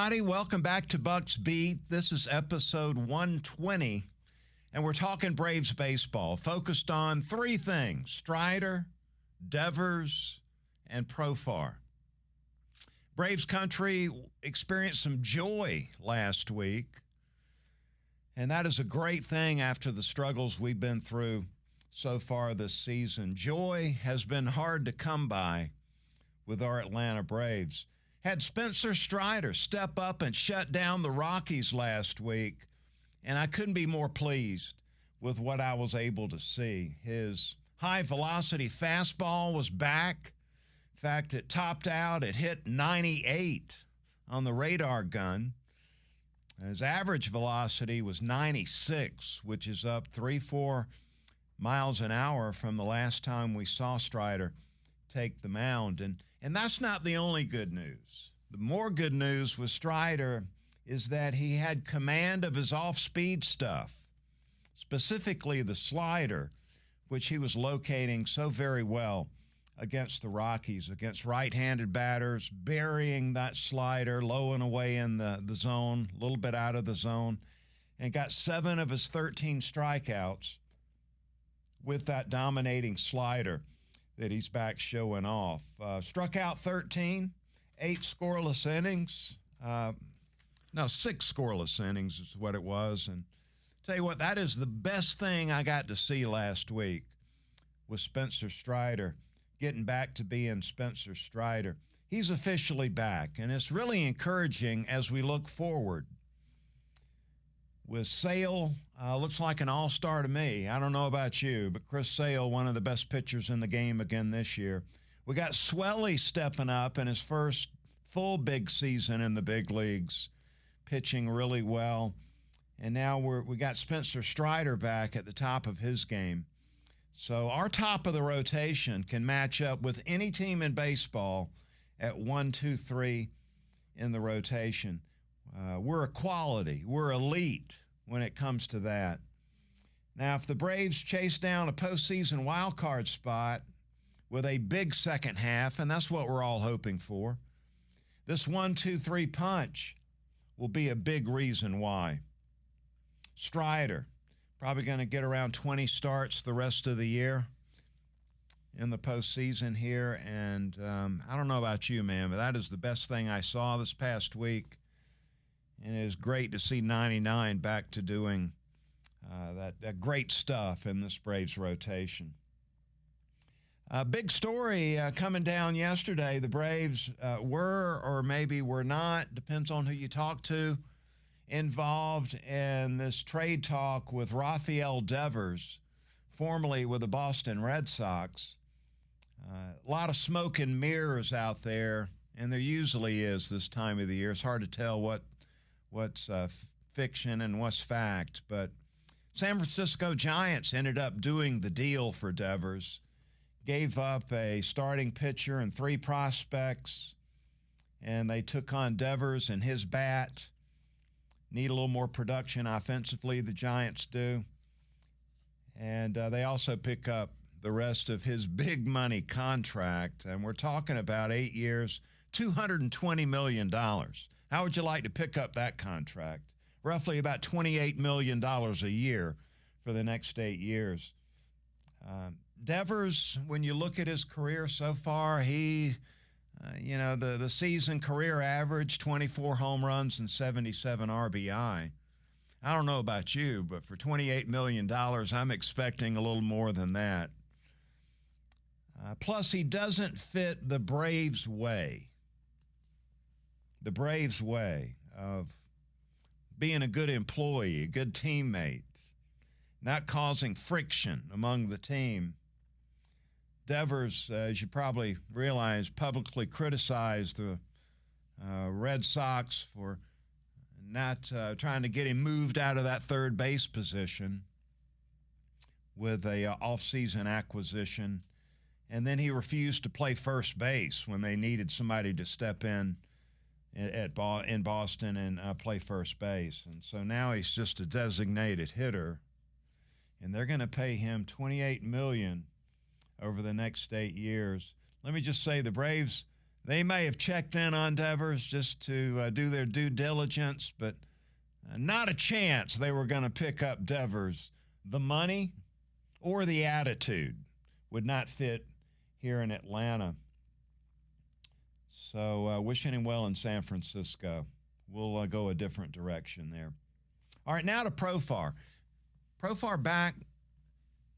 everybody. Welcome back to Bucks Beat. This is episode 120, and we're talking Braves baseball, focused on three things: Strider, Devers, and Profar. Braves country experienced some joy last week, and that is a great thing after the struggles we've been through so far this season. Joy has been hard to come by with our Atlanta Braves. Had Spencer Strider step up and shut down the Rockies last week, and I couldn't be more pleased with what I was able to see. His high-velocity fastball was back. In fact, it topped out. It hit 98 on the radar gun. His average velocity was 96, which is up 3-4 miles an hour from the last time we saw Strider take the mound. And that's not the only good news. The more good news with Strider is that he had command of his off-speed stuff, specifically the slider, which he was locating so very well against the Rockies, against right-handed batters, burying that slider low and away in the zone, a little bit out of the zone, and got 7 of his 13 strikeouts with that dominating slider that he's back showing off. Struck out 13, 8 scoreless innings. 6 scoreless innings is what it was. And tell you what, that is the best thing I got to see last week with Spencer Strider, getting back to being Spencer Strider. He's officially back, and it's really encouraging as we look forward. With Sale, looks like an all-star to me. I don't know about you, but Chris Sale, one of the best pitchers in the game again this year. We got Swelly stepping up in his first full big season in the big leagues, pitching really well. And now we got Spencer Strider back at the top of his game. So our top of the rotation can match up with any team in baseball at 1, 2, 3 in the rotation. We're a quality. We're elite when it comes to that. Now, if the Braves chase down a postseason wild card spot with a big second half, and that's what we're all hoping for, this 1, 2, 3 punch will be a big reason why. Strider, probably going to get around 20 starts the rest of the year in the postseason here. And I don't know about you, man, but that is the best thing I saw this past week. And it is great to see 99 back to doing that great stuff in this Braves rotation. Big story coming down yesterday. The Braves were or maybe were not, depends on who you talk to, involved in this trade talk with Rafael Devers, formerly with the Boston Red Sox. A lot of smoke and mirrors out there, and there usually is this time of the year. It's hard to tell what's fiction and what's fact. But San Francisco Giants ended up doing the deal for Devers, gave up a starting pitcher and 3 prospects, and they took on Devers and his bat. Need a little more production offensively, the Giants do. And they also pick up the rest of his big money contract, and we're talking about 8 years, $220 million. How would you like to pick up that contract? Roughly about $28 million a year for the next 8 years. Devers, when you look at his career so far, he, the season career average, 24 home runs and 77 RBI. I don't know about you, but for $28 million, I'm expecting a little more than that. Plus, he doesn't fit the Braves' way. The Braves' way of being a good employee, a good teammate, not causing friction among the team. Devers, as you probably realize, publicly criticized the Red Sox for not trying to get him moved out of that third base position with a off-season acquisition. And then he refused to play first base when they needed somebody to step in Boston and play first base. And so now he's just a designated hitter. And they're going to pay him $28 million over the next 8 years. Let me just say the Braves They may have checked in on Devers just to do their due diligence, but not a chance they were going to pick up Devers. The money or the attitude would not fit here in Atlanta. So wishing him well in San Francisco. We'll go a different direction there. All right, now to Profar. Profar back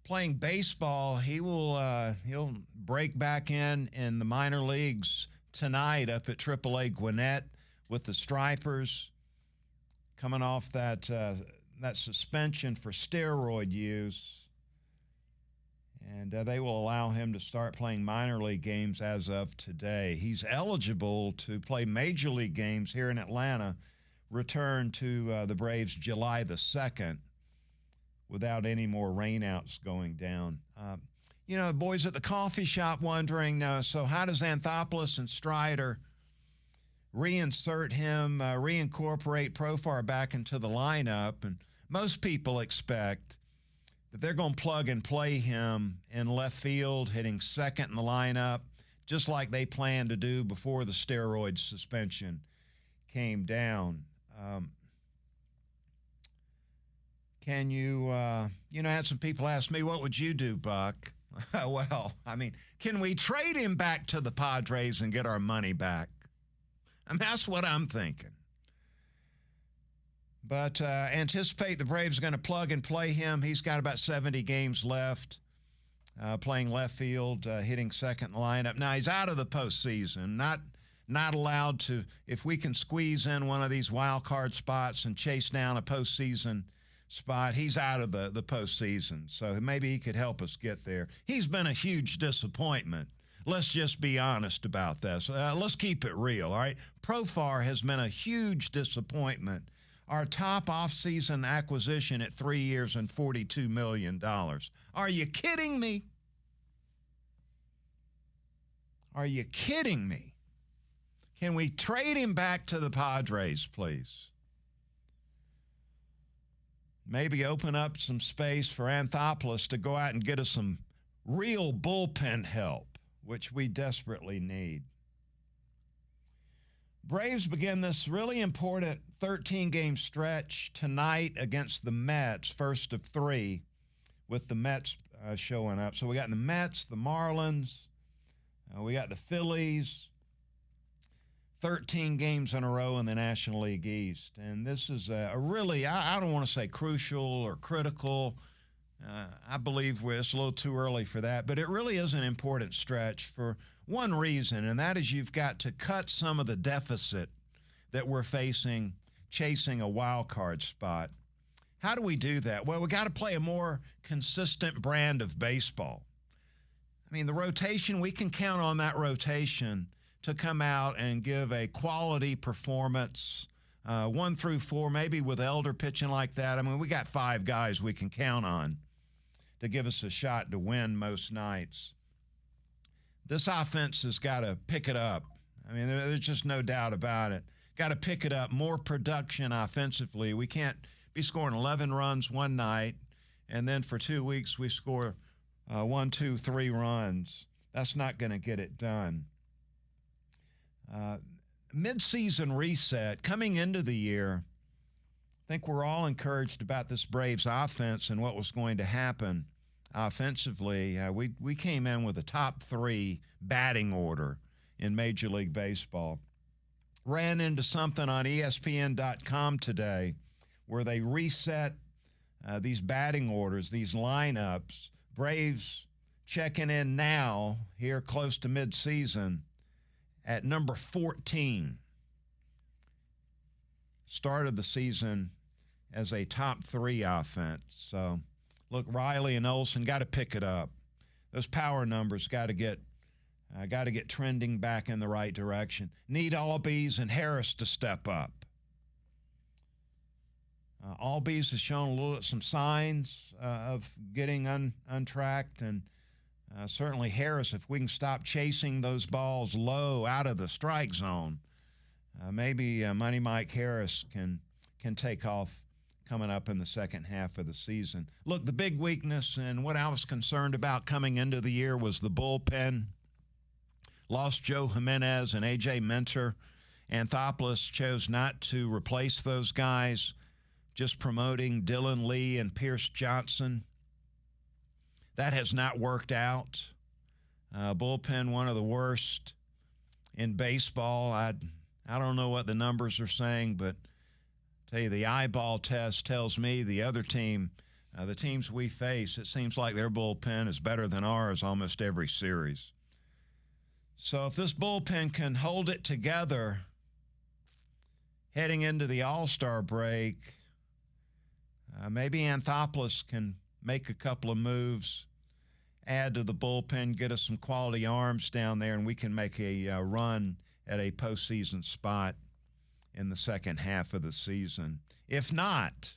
playing baseball. He'll break back in the minor leagues tonight up at AAA Gwinnett with the Stripers, coming off that suspension for steroid use. And they will allow him to start playing minor league games as of today. He's eligible to play major league games here in Atlanta, return to the Braves July the 2nd without any more rainouts going down. Boys at the coffee shop wondering, so how does Anthopoulos and Strider reinsert him, reincorporate Profar back into the lineup? And most people expect that they're going to plug and play him in left field, hitting second in the lineup, just like they planned to do before the steroid suspension came down. Can you, I had some people ask me, what would you do, Buck? Well, can we trade him back to the Padres and get our money back? That's what I'm thinking. But anticipate the Braves are going to plug and play him. He's got about 70 games left, playing left field, hitting second in the lineup. Now, he's out of the postseason, not allowed to, if we can squeeze in one of these wild card spots and chase down a postseason spot, he's out of the postseason. So maybe he could help us get there. He's been a huge disappointment. Let's just be honest about this. Let's keep it real, all right? Profar has been a huge disappointment. Our top offseason acquisition at 3 years and $42 million. Are you kidding me? Are you kidding me? Can we trade him back to the Padres, please? Maybe open up some space for Anthopoulos to go out and get us some real bullpen help, which we desperately need. Braves begin this really important 13-game stretch tonight against the Mets, first of three, with the Mets showing up. So we got the Mets, the Marlins, we got the Phillies, 13 games in a row in the National League East. And this is a really, I don't want to say crucial or critical. I believe it's a little too early for that, but it really is an important stretch for one reason, and that is you've got to cut some of the deficit that we're facing chasing a wild card spot. How do we do that? Well, we got to play a more consistent brand of baseball. The rotation, we can count on that rotation to come out and give a quality performance, 1 through 4, maybe with Elder pitching like that. We got 5 guys we can count on to give us a shot to win most nights. This offense has got to pick it up. There's just no doubt about it. Got to pick it up, more production offensively. We can't be scoring 11 runs one night, and then for 2 weeks we score 1, 2, 3 runs. That's not going to get it done. Mid-season reset, coming into the year, I think we're all encouraged about this Braves offense and what was going to happen offensively. We came in with a top 3 batting order in Major League Baseball. Ran into something on ESPN.com today where they reset these batting orders, these lineups. Braves checking in now, here close to midseason, at number 14. Started the season as a top 3 offense. So, look, Riley and Olsen got to pick it up. Those power numbers got to get trending back in the right direction. Need Albies and Harris to step up. Albies has shown some signs of getting untracked, and certainly Harris, if we can stop chasing those balls low out of the strike zone, maybe Money Mike Harris can take off coming up in the second half of the season. Look, the big weakness and what I was concerned about coming into the year was the bullpen. lost Joe Jimenez and A.J. Minter. Anthopoulos chose not to replace those guys, just promoting Dylan Lee and Pierce Johnson. That has not worked out. Bullpen, one of the worst in baseball. I don't know what the numbers are saying, but I tell you, the eyeball test tells me the other team, the teams we face, it seems like their bullpen is better than ours almost every series. So if this bullpen can hold it together heading into the All-Star break, maybe Anthopoulos can make a couple of moves, add to the bullpen, get us some quality arms down there, and we can make a run at a postseason spot in the second half of the season. If not,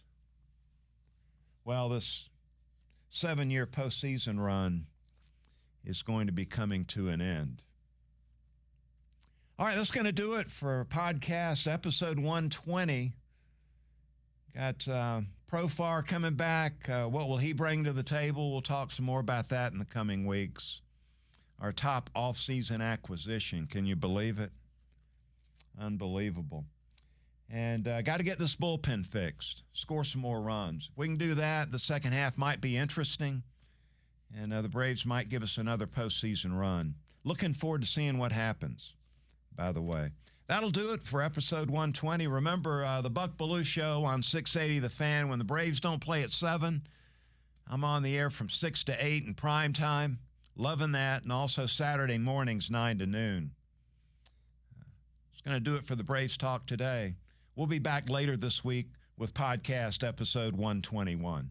well, this 7-year postseason run is going to be coming to an end. All right, that's going to do it for podcast episode 120. Got Profar coming back. What will he bring to the table? We'll talk some more about that in the coming weeks. Our top off-season acquisition. Can you believe it? Unbelievable. And got to get this bullpen fixed. Score some more runs. If we can do that, the second half might be interesting. And the Braves might give us another postseason run. Looking forward to seeing what happens, by the way. That'll do it for episode 120. Remember, the Buck Belue Show on 680 The Fan. When the Braves don't play at 7, I'm on the air from 6 to 8 in prime time. Loving that. And also Saturday mornings, 9 to noon. It's going to do it for the Braves Talk today. We'll be back later this week with podcast episode 121.